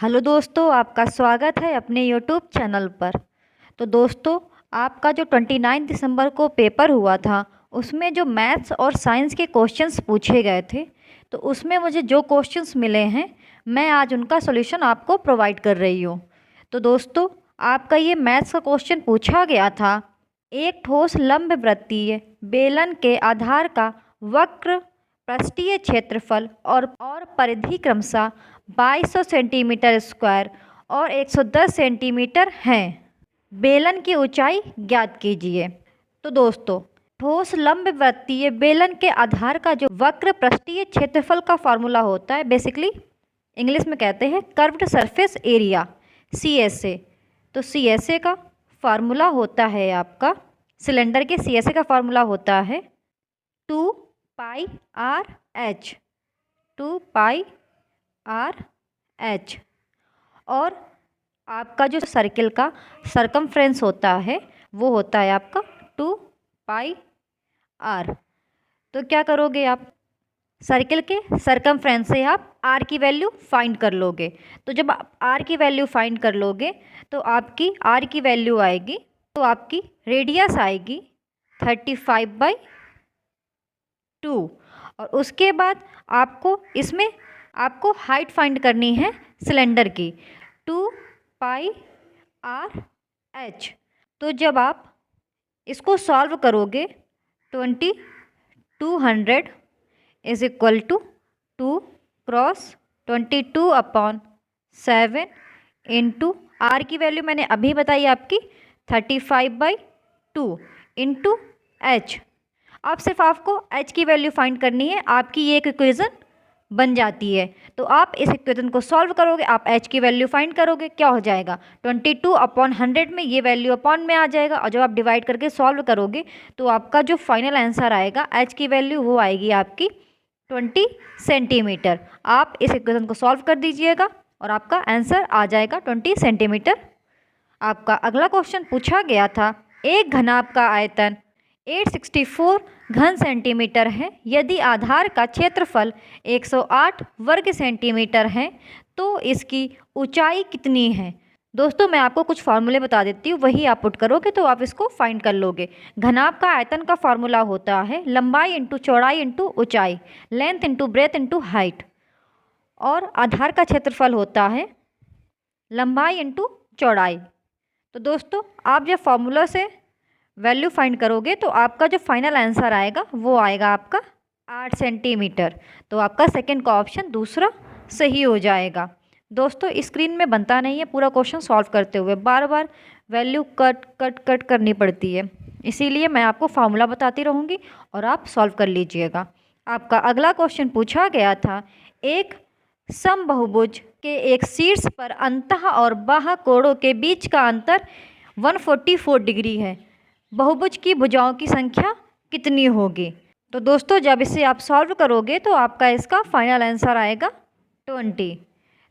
Hello दोस्तों, आपका स्वागत है अपने यूट्यूब चैनल पर। तो दोस्तों, आपका जो 29 दिसंबर को पेपर हुआ था उसमें जो मैथ्स और साइंस के क्वेश्चंस पूछे गए थे, तो उसमें मुझे जो क्वेश्चंस मिले हैं मैं आज उनका सॉल्यूशन आपको प्रोवाइड कर रही हूँ। तो दोस्तों, आपका ये मैथ्स का क्वेश्चन पूछा गया था, एक ठोस लंबवृत्तीय बेलन के आधार का वक्र पृष्ठीय क्षेत्रफल और परिधि क्रमशः 2200 सेंटीमीटर स्क्वायर और 110 सेंटीमीटर हैं। बेलन की ऊंचाई ज्ञात कीजिए। तो दोस्तों, ठोस लंबवृत्तीय बेलन के आधार का जो वक्र पृष्ठीय क्षेत्रफल का फॉर्मूला होता है, बेसिकली इंग्लिश में कहते हैं कर्व्ड सरफेस एरिया, CSA। तो CSA का फार्मूला होता है आपका, सिलेंडर के CSA का फार्मूला होता है 2πRh, 2πRh। और आपका जो सर्किल का सरकमफ्रेंस होता है वो होता है आपका 2πR। तो क्या करोगे आप, सर्किल के सरकमफ्रेंस से आप R की वैल्यू फाइंड कर लोगे। तो जब आप R की वैल्यू फाइंड कर लोगे तो आपकी R की वैल्यू आएगी, तो आपकी रेडियस आएगी 35/2। और उसके बाद आपको हाइट फाइंड करनी है सिलेंडर की, 2πRh। तो जब आप इसको सॉल्व करोगे 2200 is equal to 2 cross 22/7 into R की वैल्यू मैंने अभी बताई आपकी 35/2 इंटू H। अब सिर्फ आपको H की वैल्यू फाइंड करनी है, आपकी ये एक इक्वेशन बन जाती है। तो आप इस इक्वेशन को सॉल्व करोगे, आप H की वैल्यू फाइंड करोगे, क्या हो जाएगा 22/100 में ये वैल्यू अपॉन में आ जाएगा। और जब आप डिवाइड करके सॉल्व करोगे तो आपका जो फाइनल आंसर आएगा H की वैल्यू वो आएगी आपकी 20 सेंटीमीटर। आप इस इक्वेशन को सॉल्व कर दीजिएगा और आपका आंसर आ जाएगा 20 सेंटीमीटर। आपका अगला क्वेश्चन पूछा गया था, एक घनाभ का आयतन 864 घन सेंटीमीटर है, यदि आधार का क्षेत्रफल 108 वर्ग सेंटीमीटर है तो इसकी ऊंचाई कितनी है। दोस्तों, मैं आपको कुछ फार्मूले बता देती हूँ, वही आप पुट करोगे तो आप इसको फाइंड कर लोगे। घनाभ का आयतन का फार्मूला होता है लंबाई इंटू चौड़ाई इंटू ऊंचाई, length into breadth into height. और आधार का क्षेत्रफल होता है लंबाई इंटू चौड़ाई। तो दोस्तों, आप जब फार्मूला से वैल्यू फाइंड करोगे तो आपका जो फाइनल आंसर आएगा वो आएगा आपका 8 सेंटीमीटर। तो आपका सेकंड का ऑप्शन दूसरा सही हो जाएगा। दोस्तों, स्क्रीन में बनता नहीं है पूरा क्वेश्चन सॉल्व करते हुए, बार बार वैल्यू कट करनी पड़ती है, इसीलिए मैं आपको फार्मूला बताती रहूँगी और आप सॉल्व कर लीजिएगा। आपका अगला क्वेश्चन पूछा गया था, एक समबाहुभुज के एक शीर्ष पर अंतः और बाह्य कोणों के बीच का अंतर 144 डिग्री है, बहुभुज की भुजाओं की संख्या कितनी होगी। तो दोस्तों, जब इसे आप सॉल्व करोगे तो आपका इसका फाइनल आंसर आएगा 20।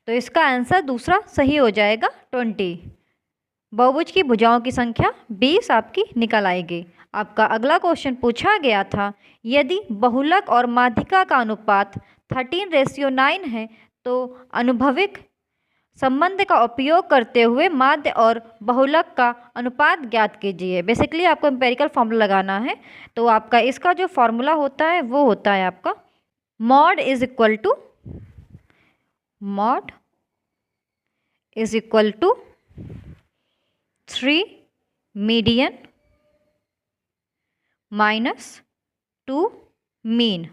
तो इसका आंसर दूसरा सही हो जाएगा 20। बहुभुज की भुजाओं की संख्या 20 आपकी निकल आएगी। आपका अगला क्वेश्चन पूछा गया था, यदि बहुलक और माध्यिका का अनुपात 13:9 है तो अनुभविक संबंध का उपयोग करते हुए माध्य और बहुलक का अनुपात ज्ञात कीजिए। बेसिकली आपको एम्पेरिकल फॉर्मूला लगाना है। तो आपका इसका जो फॉर्मूला होता है वो होता है आपका mode is equal to 3 median minus 2 mean.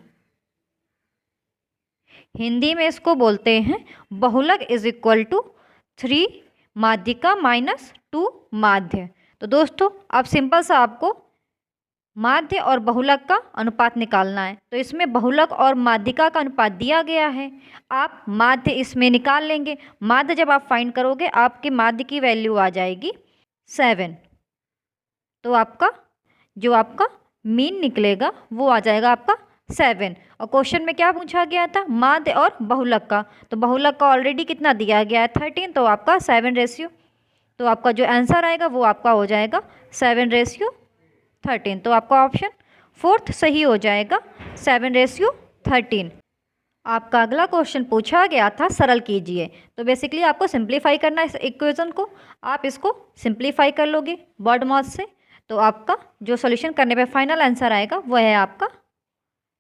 Hindi में इसको बोलते हैं बहुलक इज इक्वल टू 3 माध्यिका माइनस 2 माध्य। तो दोस्तों, अब सिंपल सा आपको माध्य और बहुलक का अनुपात निकालना है। तो इसमें बहुलक और माध्यिका का अनुपात दिया गया है, आप माध्य इसमें निकाल लेंगे। माध्य जब आप फाइंड करोगे आपके माध्य की वैल्यू आ जाएगी 7। तो आपका मीन निकलेगा वो आ जाएगा आपका 7। और क्वेश्चन में क्या पूछा गया था, माध्य और बहुलक का। तो बहुलक का ऑलरेडी कितना दिया गया है 13, तो आपका 7 रेशियो। तो आपका जो आंसर आएगा वो आपका हो जाएगा 7:13। तो आपका ऑप्शन फोर्थ सही हो जाएगा 7:13। आपका अगला क्वेश्चन पूछा गया था सरल कीजिए। तो बेसिकली आपको सिंप्लीफाई करना है इस इक्वेशन को। आप इसको सिंप्लीफाई कर लोगे वर्ड मॉड से, तो आपका जो सॉल्यूशन करने पे फाइनल आंसर आएगा वह है आपका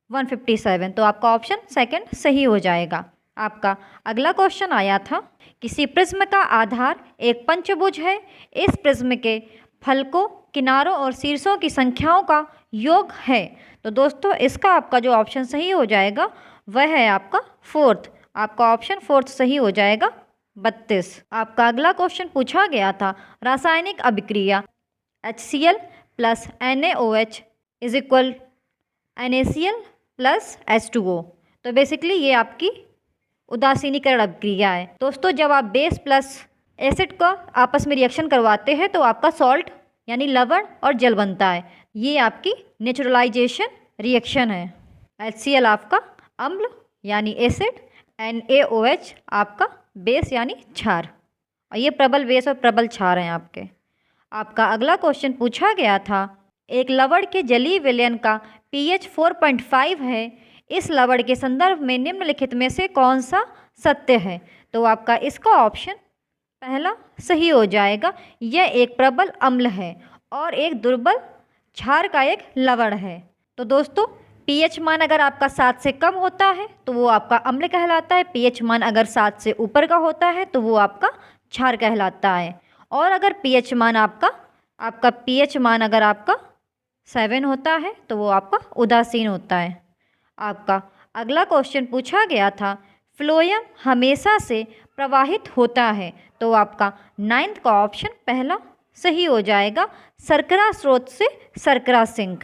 157। तो आपका ऑप्शन सेकंड सही हो जाएगा। आपका अगला क्वेश्चन आया था, किसी प्रिज्म का आधार एक पंचभुज है, इस प्रिज्म के फलकों, किनारों और शीर्षों की संख्याओं का योग है। तो दोस्तों इसका आपका जो ऑप्शन सही हो जाएगा वह है आपका फोर्थ। आपका ऑप्शन फोर्थ सही हो जाएगा 32। आपका अगला क्वेश्चन पूछा गया था, रासायनिक अभिक्रिया HCl plus NaOH is equal NaCl plus H2O। तो बेसिकली ये आपकी उदासीनीकरण अभिक्रिया है। दोस्तों जब आप बेस प्लस एसिड का आपस में रिएक्शन करवाते हैं तो आपका सॉल्ट यानी लवण और जल बनता है। ये आपकी नेचुरलाइजेशन रिएक्शन है। HCl आपका अम्ल यानी एसिड, NaOH आपका बेस यानी क्षार, और ये प्रबल बेस और प्रबल क्षार हैं आपके। आपका अगला क्वेश्चन पूछा गया था, एक लवण के जलीय विलयन का pH 4.5 है, इस लवण के संदर्भ में निम्नलिखित में से कौन सा सत्य है। तो आपका इसका ऑप्शन पहला सही हो जाएगा। यह एक प्रबल अम्ल है और एक दुर्बल क्षार का एक लवण है। तो दोस्तों pH मान अगर आपका 7 से कम होता है तो वो आपका अम्ल कहलाता है। pH मान अगर 7 से ऊपर का होता है तो वो आपका क्षार कहलाता है। और अगर pH मान आपका pH मान अगर आपका 7 होता है तो वो आपका उदासीन होता है। आपका अगला क्वेश्चन पूछा गया था, फ्लोएम हमेशा से प्रवाहित होता है। तो आपका 9th का ऑप्शन पहला सही हो जाएगा, शर्करा स्रोत से शर्करा सिंक,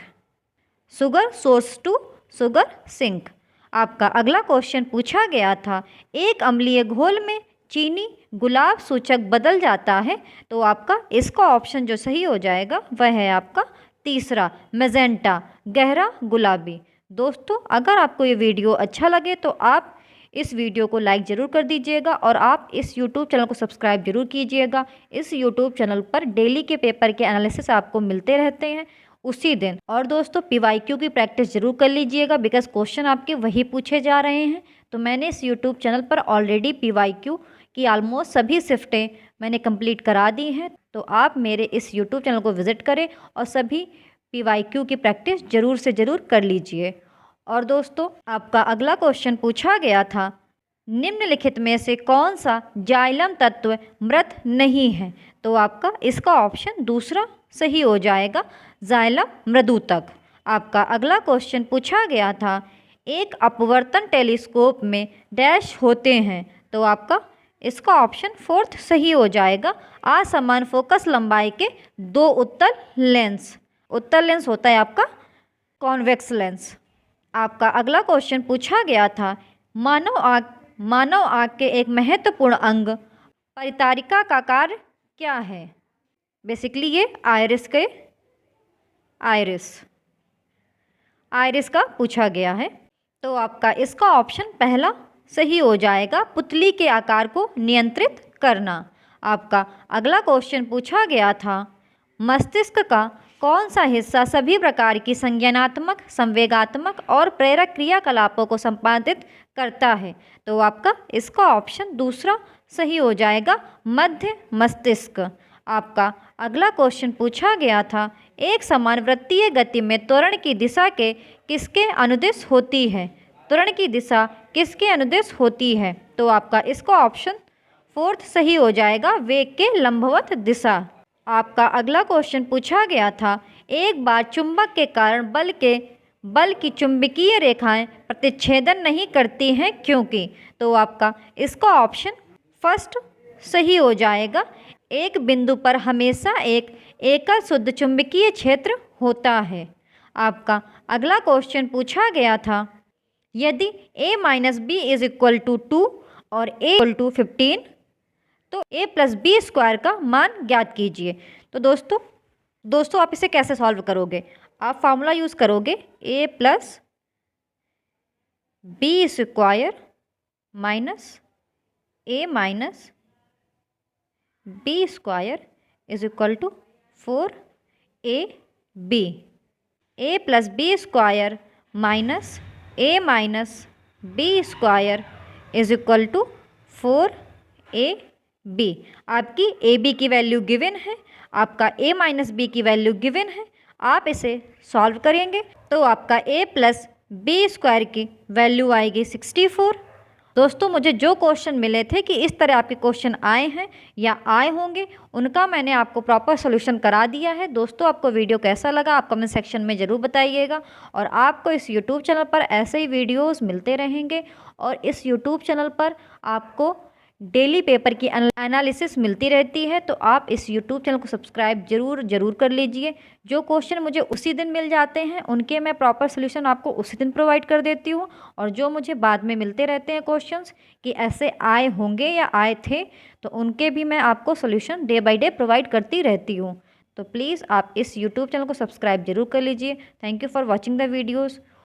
sugar source to sugar sink. आपका अगला क्वेश्चन पूछा गया था, एक अम्लीय घोल में चीनी गुलाब सूचक बदल जाता है। तो आपका इसका ऑप्शन जो सही हो जाएगा वह है आपका तीसरा, मैजेंटा, गहरा गुलाबी। दोस्तों अगर आपको ये वीडियो अच्छा लगे तो आप इस वीडियो को लाइक ज़रूर कर दीजिएगा और आप इस YouTube चैनल को सब्सक्राइब जरूर कीजिएगा। इस YouTube चैनल पर डेली के पेपर के एनालिसिस आपको मिलते रहते हैं उसी दिन। और दोस्तों PYQ की प्रैक्टिस जरूर कर लीजिएगा, बिकॉज क्वेश्चन आपके वही पूछे जा रहे हैं। तो मैंने इस YouTube चैनल पर ऑलरेडी PYQ की ऑलमोस्ट सभी शिफ्टें मैंने कंप्लीट करा दी हैं। तो आप मेरे इस YouTube चैनल को विज़िट करें और सभी PYQ की प्रैक्टिस ज़रूर से ज़रूर कर लीजिए। और दोस्तों आपका अगला क्वेश्चन पूछा गया था, निम्नलिखित में से कौन सा जाइलम तत्व मृत नहीं है। तो आपका इसका ऑप्शन दूसरा सही हो जाएगा, जाइलम मृदुतक। आपका अगला क्वेश्चन पूछा गया था, एक अपवर्तन टेलीस्कोप में डैश होते हैं। तो आपका इसका ऑप्शन फोर्थ सही हो जाएगा, असमान फोकस लंबाई के दो उत्तल लेंस। उत्तल लेंस होता है आपका कॉन्वेक्स लेंस। आपका अगला क्वेश्चन पूछा गया था, मानव आँख के एक महत्वपूर्ण अंग परितारिका का कार्य क्या है। बेसिकली ये आयरिस का पूछा गया है। तो आपका इसका ऑप्शन पहला सही हो जाएगा, पुतली के आकार को नियंत्रित करना। आपका अगला क्वेश्चन पूछा गया था, मस्तिष्क का कौन सा हिस्सा सभी प्रकार की संज्ञानात्मक, संवेगात्मक और प्रेरक क्रियाकलापों को संपादित करता है। तो आपका इसका ऑप्शन दूसरा सही हो जाएगा, मध्य मस्तिष्क। आपका अगला क्वेश्चन पूछा गया था, एक समान वृत्तीय गति में त्वरण की दिशा के किसके अनुदिश होती है। त्वरण की दिशा किसके अनुदिश होती है। तो आपका इसका ऑप्शन फोर्थ सही हो जाएगा, वेग के लंबवत दिशा। आपका अगला क्वेश्चन पूछा गया था, एक बार चुंबक के कारण बल की चुंबकीय रेखाएं प्रतिच्छेदन नहीं करती हैं क्योंकि। तो आपका इसका ऑप्शन फर्स्ट सही हो जाएगा, एक बिंदु पर हमेशा एक एकल शुद्ध चुंबकीय क्षेत्र होता है। आपका अगला क्वेश्चन पूछा गया था, यदि a minus B is equal to 2 और a इक्वल टू 15 तो a प्लस बी स्क्वायर का मान ज्ञात कीजिए। तो दोस्तों आप इसे कैसे सॉल्व करोगे, आप फार्मूला यूज़ करोगे, a plus B square minus a minus B square is equal to 4ab। a plus B square minus a minus B square is equal to 4ab। आपकी ए बी की value given है, आपका a minus B की value given है। आप इसे solve करेंगे तो आपका a प्लस बी स्क्वायर की वैल्यू आएगी 64। दोस्तों मुझे जो क्वेश्चन मिले थे कि इस तरह आपके क्वेश्चन आए हैं या आए होंगे, उनका मैंने आपको प्रॉपर सॉल्यूशन करा दिया है। दोस्तों आपको वीडियो कैसा लगा आप कमेंट सेक्शन में ज़रूर बताइएगा, और आपको इस यूट्यूब चैनल पर ऐसे ही वीडियोस मिलते रहेंगे, और इस यूट्यूब चैनल पर आपको डेली पेपर की एनालिसिस मिलती रहती है। तो आप इस यूट्यूब चैनल को सब्सक्राइब ज़रूर कर लीजिए। जो क्वेश्चन मुझे उसी दिन मिल जाते हैं उनके मैं प्रॉपर सोल्यूशन आपको उसी दिन प्रोवाइड कर देती हूँ, और जो मुझे बाद में मिलते रहते हैं क्वेश्चंस कि ऐसे आए होंगे या आए थे, तो उनके भी मैं आपको solution day by day provide करती रहती हूँ। तो प्लीज़ आप इस यूट्यूब चैनल को सब्सक्राइब ज़रूर कर लीजिए। Thank you for watching the videos.